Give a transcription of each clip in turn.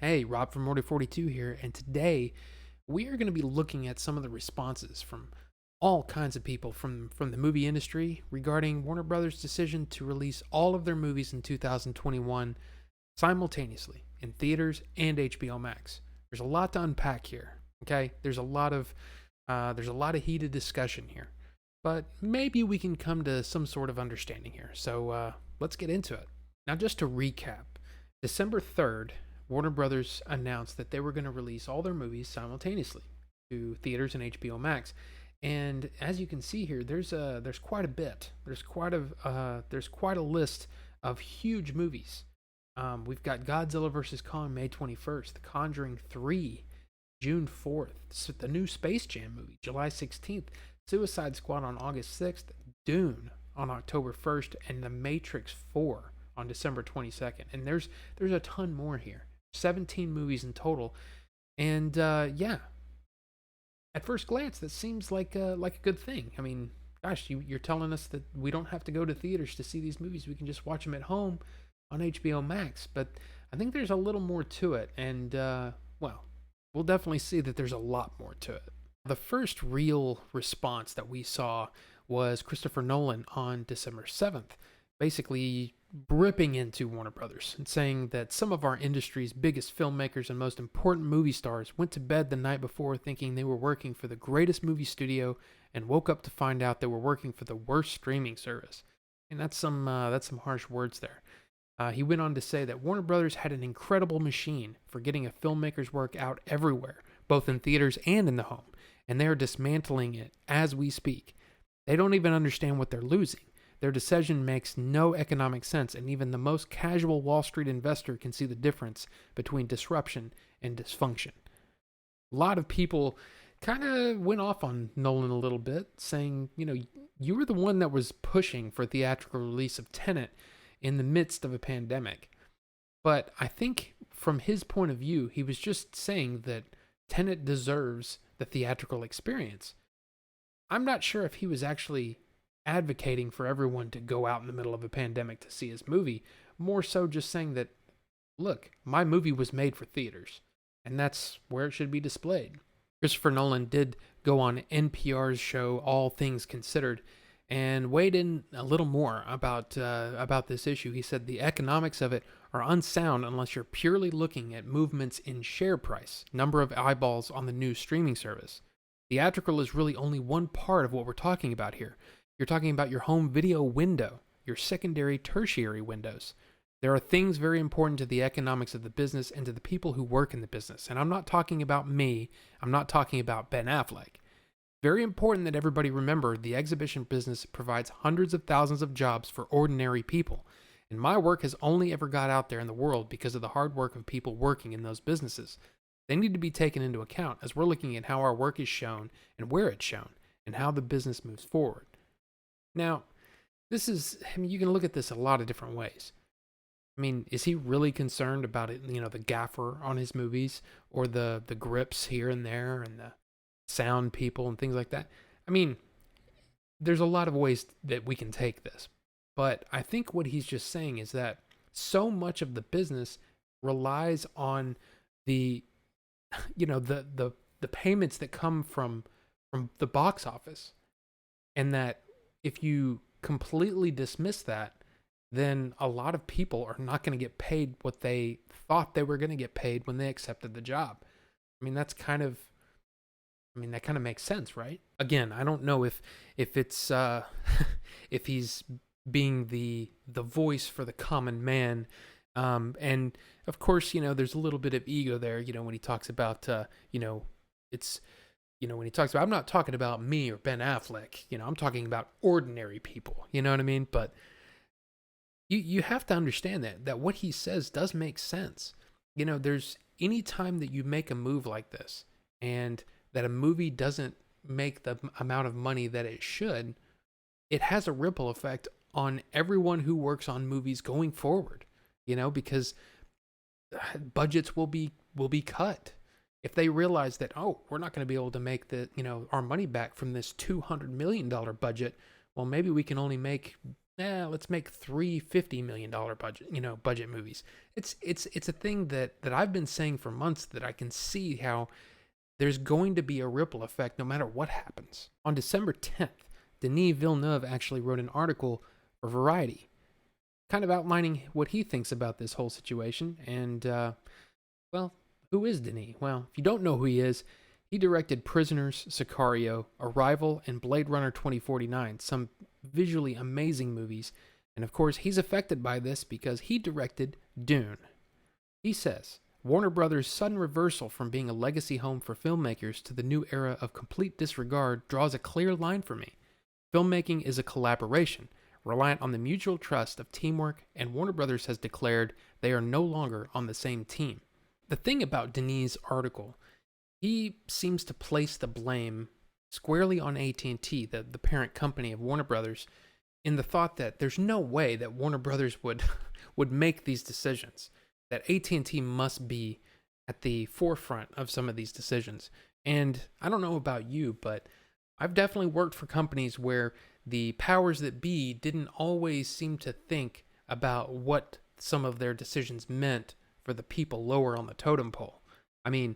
Hey, Rob from Order 42 here, and today we are going to be looking at some of the responses from all kinds of people from the movie industry regarding Warner Brothers' decision to release all of their movies in 2021 simultaneously in theaters and HBO Max. There's a lot to unpack here. Okay, there's a lot of heated discussion here, but maybe we can come to some sort of understanding here. So let's get into it. Now, just to recap, December 3rd, Warner Brothers announced that they were going to release all their movies simultaneously to theaters and HBO Max. And as you can see here, there's quite a bit. There's quite a list of huge movies. We've got Godzilla vs Kong May 21st, The Conjuring 3 June 4th, the new Space Jam movie July 16th, Suicide Squad on August 6th, Dune on October 1st, and The Matrix 4 on December 22nd. And there's a ton more here. 17 movies in total. And yeah, at first glance, that seems like a good thing. I mean, gosh, you're telling us that we don't have to go to theaters to see these movies. We can just watch them at home on HBO Max. But I think there's a little more to it. And, well, we'll definitely see that there's a lot more to it. The first real response that we saw was Christopher Nolan on December 7th, basically ripping into Warner Brothers and saying that some of our industry's biggest filmmakers and most important movie stars went to bed the night before thinking they were working for the greatest movie studio and woke up to find out they were working for the worst streaming service. And that's some harsh words there. He went on to say that Warner Brothers had an incredible machine for getting a filmmaker's work out everywhere, both in theaters and in the home, and they are dismantling it as we speak. They don't even understand what they're losing. Their decision makes no economic sense, and even the most casual Wall Street investor can see the difference between disruption and dysfunction. A lot of people kind of went off on Nolan a little bit, saying, you were the one that was pushing for theatrical release of Tenet in the midst of a pandemic. But I think from his point of view, he was just saying that Tenet deserves the theatrical experience. I'm not sure if he was actually advocating for everyone to go out in the middle of a pandemic to see his movie, more so just saying that, look, my movie was made for theaters, and that's where it should be displayed. Christopher Nolan did go on NPR's show All Things Considered and weighed in a little more about this issue. He said the economics of it are unsound unless you're purely looking at movements in share price, number of eyeballs on the new streaming service. Theatrical is really only one part of what we're talking about here. You're talking about your home video window, your secondary, tertiary windows. There are things very important to the economics of the business and to the people who work in the business. And I'm not talking about me. I'm not talking about Ben Affleck. Very important that everybody remember the exhibition business provides hundreds of thousands of jobs for ordinary people. And my work has only ever got out there in the world because of the hard work of people working in those businesses. They need to be taken into account as we're looking at how our work is shown and where it's shown and how the business moves forward. Now, you can look at this a lot of different ways. I mean, is he really concerned about it, the gaffer on his movies or the grips here and there and the sound people and things like that? I mean, there's a lot of ways that we can take this. But I think what he's just saying is that so much of the business relies on the the payments that come from the box office, and that if you completely dismiss that, then a lot of people are not going to get paid what they thought they were going to get paid when they accepted the job. I mean, that kind of makes sense, right? Again, I don't know if it's if he's being the voice for the common man. And of course, there's a little bit of ego there, when he talks about, when he talks about, I'm not talking about me or Ben Affleck, I'm talking about ordinary people, you know what I mean? But you have to understand that what he says does make sense. There's any time that you make a move like this and that a movie doesn't make the amount of money that it should, it has a ripple effect on everyone who works on movies going forward, because budgets will be cut. If they realize that, we're not going to be able to make our money back from this $200 million budget, well, maybe we can only make let's make three $50 million budget movies. It's a thing that I've been saying for months, that I can see how there's going to be a ripple effect no matter what happens. On December 10th, Denis Villeneuve actually wrote an article for Variety, kind of outlining what he thinks about this whole situation. And, well, who is Denis? Well, if you don't know who he is, he directed Prisoners, Sicario, Arrival, and Blade Runner 2049, some visually amazing movies. And of course, he's affected by this because he directed Dune. He says, Warner Brothers' sudden reversal from being a legacy home for filmmakers to the new era of complete disregard draws a clear line for me. Filmmaking is a collaboration, reliant on the mutual trust of teamwork, and Warner Brothers has declared they are no longer on the same team. The thing about Denis' article, he seems to place the blame squarely on AT&T, the parent company of Warner Brothers, in the thought that there's no way that Warner Brothers would make these decisions, that AT&T must be at the forefront of some of these decisions. And I don't know about you, but I've definitely worked for companies where the powers that be didn't always seem to think about what some of their decisions meant for the people lower on the totem pole. I mean,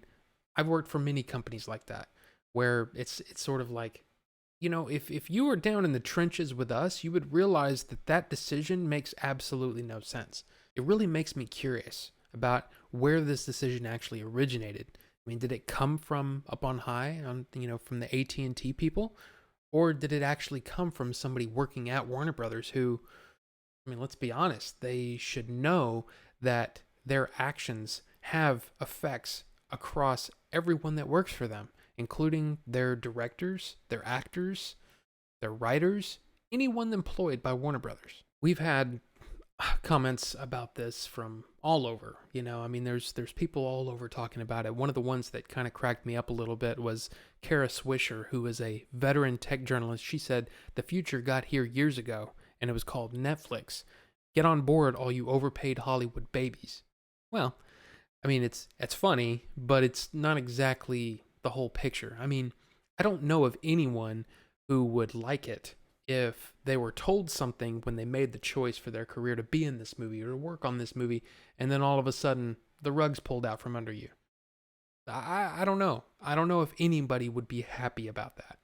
I've worked for many companies like that, where it's sort of like, if you were down in the trenches with us, you would realize that decision makes absolutely no sense. It really makes me curious about where this decision actually originated. I mean, did it come from up on high, from the AT&T people, or did it actually come from somebody working at Warner Brothers who, I mean, let's be honest, they should know that their actions have effects across everyone that works for them, including their directors, their actors, their writers, anyone employed by Warner Brothers. We've had comments about this from all over. I mean, there's people all over talking about it. One of the ones that kind of cracked me up a little bit was Kara Swisher, who is a veteran tech journalist. She said, the future got here years ago, and it was called Netflix. Get on board, all you overpaid Hollywood babies. Well, I mean, it's funny, but it's not exactly the whole picture. I mean, I don't know of anyone who would like it if they were told something when they made the choice for their career to be in this movie or to work on this movie, and then all of a sudden the rug's pulled out from under you. I don't know. I don't know if anybody would be happy about that.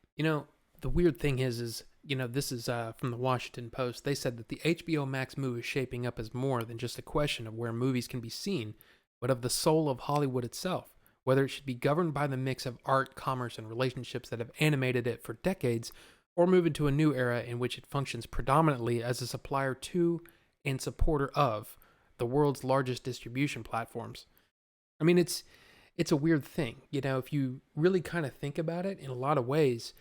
The weird thing is this is from the Washington Post. They said that the HBO Max move is shaping up as more than just a question of where movies can be seen, but of the soul of Hollywood itself, whether it should be governed by the mix of art, commerce, and relationships that have animated it for decades, or move into a new era in which it functions predominantly as a supplier to and supporter of the world's largest distribution platforms. I mean, it's a weird thing. If you really kind of think about it, in a lot of ways,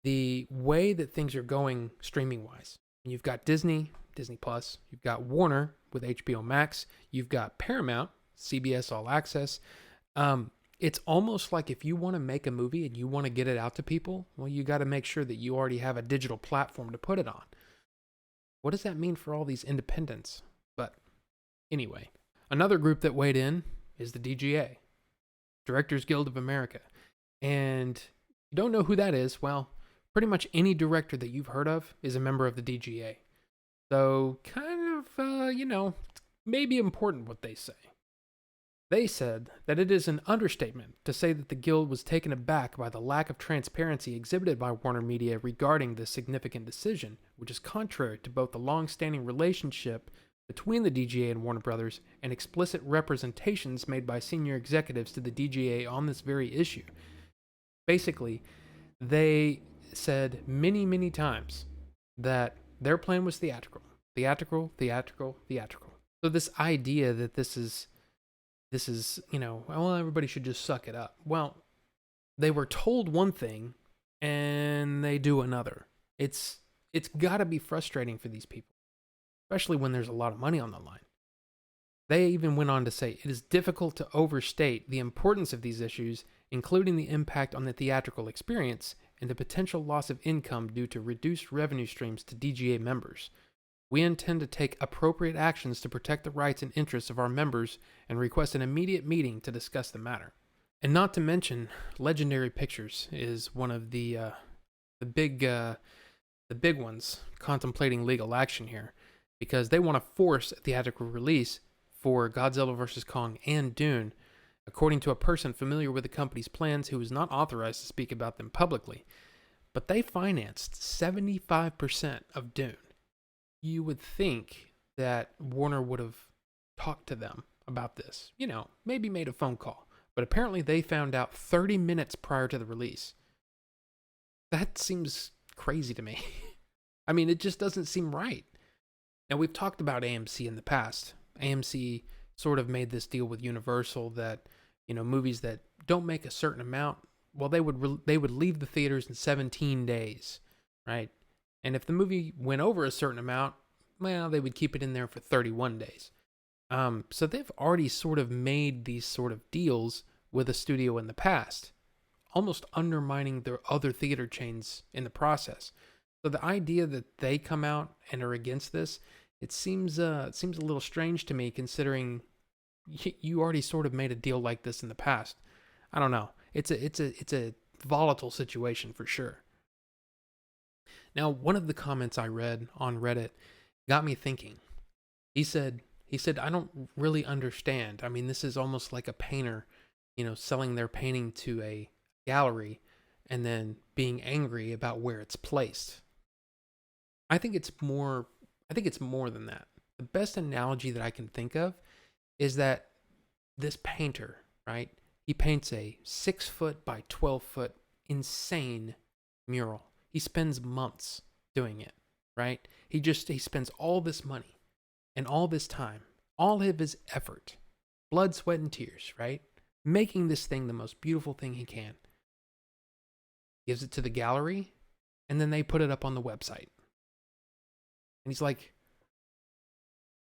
the way that things are going streaming-wise, you've got Disney Plus, you've got Warner with HBO Max, you've got Paramount, CBS All Access. It's almost like if you want to make a movie and you want to get it out to people, well, you got to make sure that you already have a digital platform to put it on. What does that mean for all these independents? But anyway, another group that weighed in is the DGA, Directors Guild of America. And you don't know who that is, well, pretty much any director that you've heard of is a member of the DGA. So kind of, maybe important what they say. They said that it is an understatement to say that the Guild was taken aback by the lack of transparency exhibited by Warner Media regarding this significant decision, which is contrary to both the long-standing relationship between the DGA and Warner Brothers and explicit representations made by senior executives to the DGA on this very issue. Basically, they said many, many times that their plan was theatrical. So this idea that this is, well, everybody should just suck it up. Well, they were told one thing and they do another. It's got to be frustrating for these people, especially when there's a lot of money on the line. They even went on to say it is difficult to overstate the importance of these issues, including the impact on the theatrical experience and the potential loss of income due to reduced revenue streams to DGA members. We intend to take appropriate actions to protect the rights and interests of our members and request an immediate meeting to discuss the matter. And not to mention, Legendary Pictures is one of the big the big ones contemplating legal action here because they want to force a theatrical release for Godzilla vs. Kong and Dune, according to a person familiar with the company's plans who is not authorized to speak about them publicly. But they financed 75% of Dune. You would think that Warner would have talked to them about this, maybe made a phone call. But apparently they found out 30 minutes prior to the release. That seems crazy to me. I mean, it just doesn't seem right. Now, we've talked about AMC in the past. AMC sort of made this deal with Universal that, movies that don't make a certain amount, well, they would leave the theaters in 17 days, right? And if the movie went over a certain amount, well, they would keep it in there for 31 days. So they've already sort of made these sort of deals with a studio in the past, almost undermining their other theater chains in the process. So the idea that they come out and are against this, it seems a little strange to me, considering you already sort of made a deal like this in the past. I don't know. It's a volatile situation for sure. Now, one of the comments I read on Reddit got me thinking. He said, I don't really understand. I mean, this is almost like a painter, selling their painting to a gallery and then being angry about where it's placed. I think it's more than that. The best analogy that I can think of is that this painter, right? He paints a 6-foot by 12-foot insane mural. He spends months doing it, right? He spends all this money and all this time, all of his effort, blood, sweat, and tears, right? Making this thing the most beautiful thing he can. Gives it to the gallery, and then they put it up on the website. And he's like,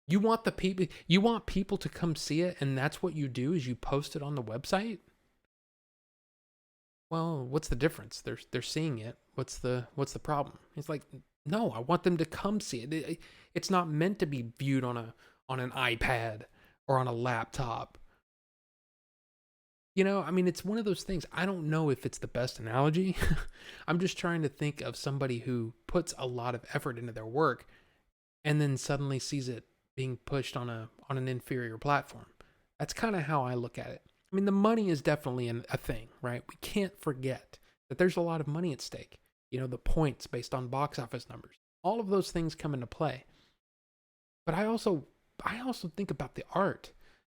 you want people to come see it, and that's what you do is you post it on the website? Well, what's the difference? They're seeing it. What's the problem? He's like, no, I want them to come see it. It's not meant to be viewed on an iPad or on a laptop. I mean, it's one of those things. I don't know if it's the best analogy. I'm just trying to think of somebody who puts a lot of effort into their work and then suddenly sees it being pushed on an inferior platform. That's kind of how I look at it. I mean, the money is definitely a thing, right? We can't forget that there's a lot of money at stake. The points based on box office numbers. All of those things come into play. But I also think about the art.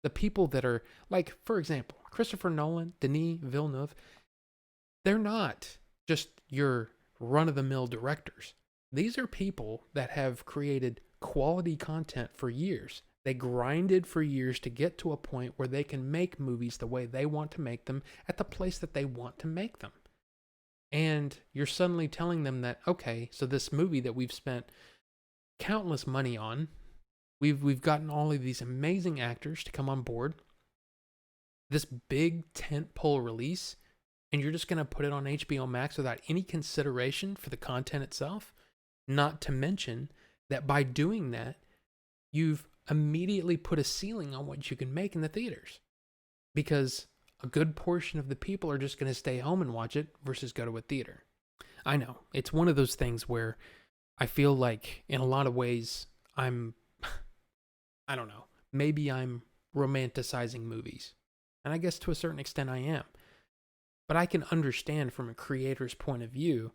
The people that are, like, for example, Christopher Nolan, Denis Villeneuve, they're not just your run-of-the-mill directors. These are people that have created quality content for years. They grinded for years to get to a point where they can make movies the way they want to make them at the place that they want to make them. And you're suddenly telling them that, okay, so this movie that we've spent countless money on, we've gotten all of these amazing actors to come on board, this big tentpole release, and you're just going to put it on HBO Max without any consideration for the content itself? Not to mention that by doing that, you've immediately put a ceiling on what you can make in the theaters. Because a good portion of the people are just going to stay home and watch it versus go to a theater. I know. It's one of those things where I feel like in a lot of ways I don't know, maybe I'm romanticizing movies. And I guess to a certain extent I am. But I can understand from a creator's point of view,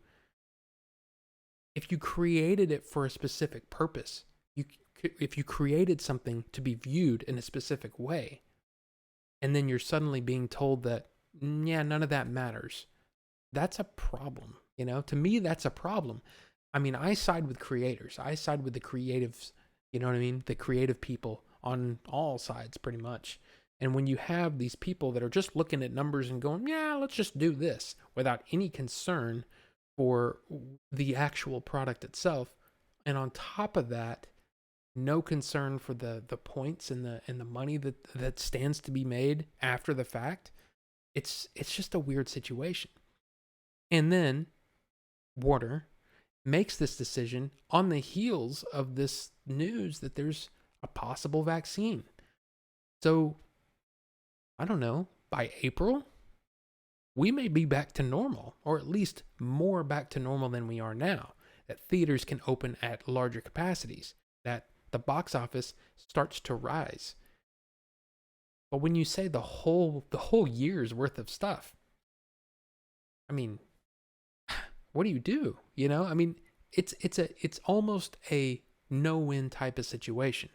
if you created it for a specific purpose, if you created something to be viewed in a specific way, and then you're suddenly being told that, yeah, none of that matters, that's a problem. To me, that's a problem. I mean, I side with creators. I side with the creatives, you know what I mean? The creative people on all sides, pretty much. And when you have these people that are just looking at numbers and going, yeah, let's just do this without any concern for the actual product itself, and on top of that, no concern for the points and the money that stands to be made after the fact, it's just a weird situation. And then Warner makes this decision on the heels of this news that there's a possible vaccine. So, I don't know, by April, we may be back to normal, or at least more back to normal than we are now. that theaters can open at larger capacities, that the box office starts to rise. But when you say the whole year's worth of stuff, I mean, what do you do? I mean, it's almost a no-win type of situation.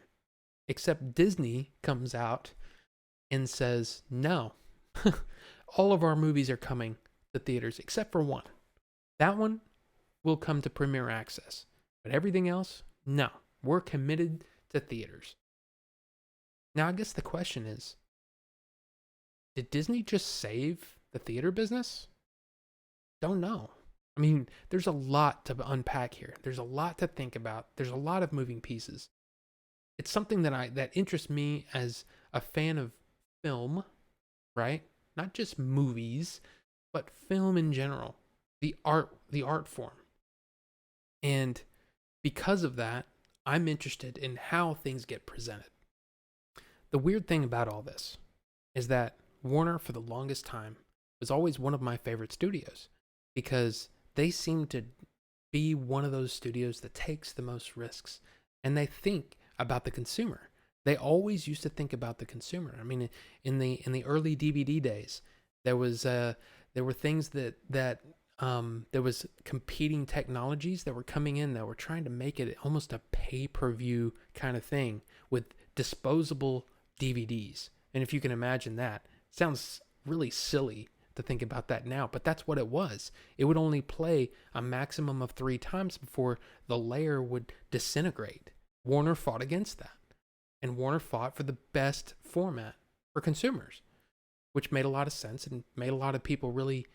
Except Disney comes out and says, "No. All of our movies are coming to theaters except for one. That one will come to Premier Access. But everything else, no. We're committed to theaters." Now, I guess the question is, did Disney just save the theater business? Don't know. I mean, there's a lot to unpack here. There's a lot to think about. There's a lot of moving pieces. It's something that interests me as a fan of film, right? Not just movies, but film in general, the art form. And because of that, I'm interested in how things get presented. The weird thing about all this is that Warner, for the longest time, was always one of my favorite studios because they seem to be one of those studios that takes the most risks, and they think about the consumer. They always used to think about the consumer. I mean, in the early DVD days, there were things that there was competing technologies that were coming in that were trying to make it almost a pay-per-view kind of thing with disposable DVDs. And if you can imagine that, it sounds really silly to think about that now, but that's what it was. It would only play a maximum of 3 times before the layer would disintegrate. Warner fought against that. And Warner fought for the best format for consumers, which made a lot of sense and made a lot of people really,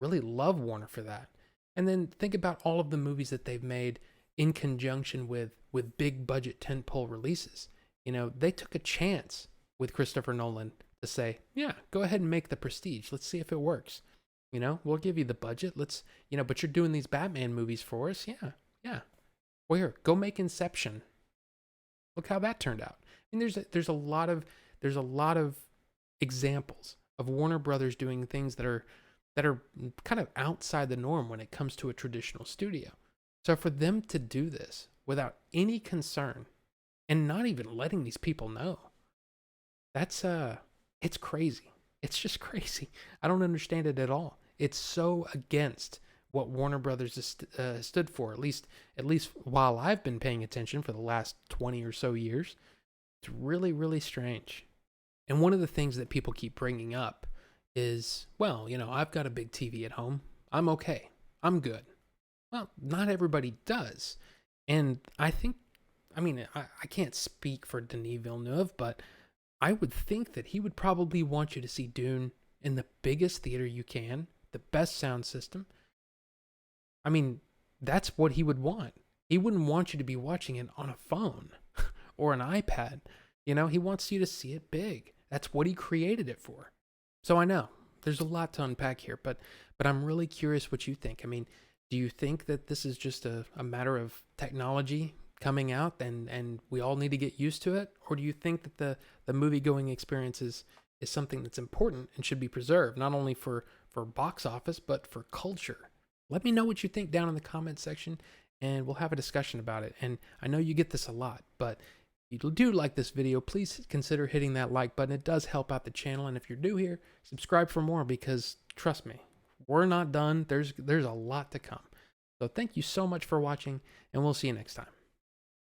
really love Warner for that. And then think about all of the movies that they've made in conjunction with big budget tentpole releases. They took a chance with Christopher Nolan to say, yeah, go ahead and make The Prestige. Let's see if it works. We'll give you the budget. Let's, but you're doing these Batman movies for us. Yeah. Well, here, go make Inception. Look how that turned out. I mean, there's a lot of examples of Warner Brothers doing things that are kind of outside the norm when it comes to a traditional studio. So for them to do this without any concern and not even letting these people know, that's it's crazy. It's just crazy. I don't understand it at all. It's so against what Warner Brothers has stood for, at least while I've been paying attention for the last 20 or so years. It's really, really strange. And one of the things that people keep bringing up is, well, I've got a big TV at home. I'm okay. I'm good. Well, not everybody does. And I can't speak for Denis Villeneuve, but I would think that he would probably want you to see Dune in the biggest theater you can, the best sound system. I mean, that's what he would want. He wouldn't want you to be watching it on a phone or an iPad. He wants you to see it big. That's what he created it for. So I know there's a lot to unpack here, but I'm really curious what you think. I mean, do you think that this is just a matter of technology coming out and we all need to get used to it? Or do you think that the movie-going experience is something that's important and should be preserved, not only for box office, but for culture? Let me know what you think down in the comments section, and we'll have a discussion about it. And I know you get this a lot, but if you do like this video, please consider hitting that like button. It does help out the channel. And if you're new here, subscribe for more, because trust me, we're not done. There's a lot to come. So thank you so much for watching, and we'll see you next time.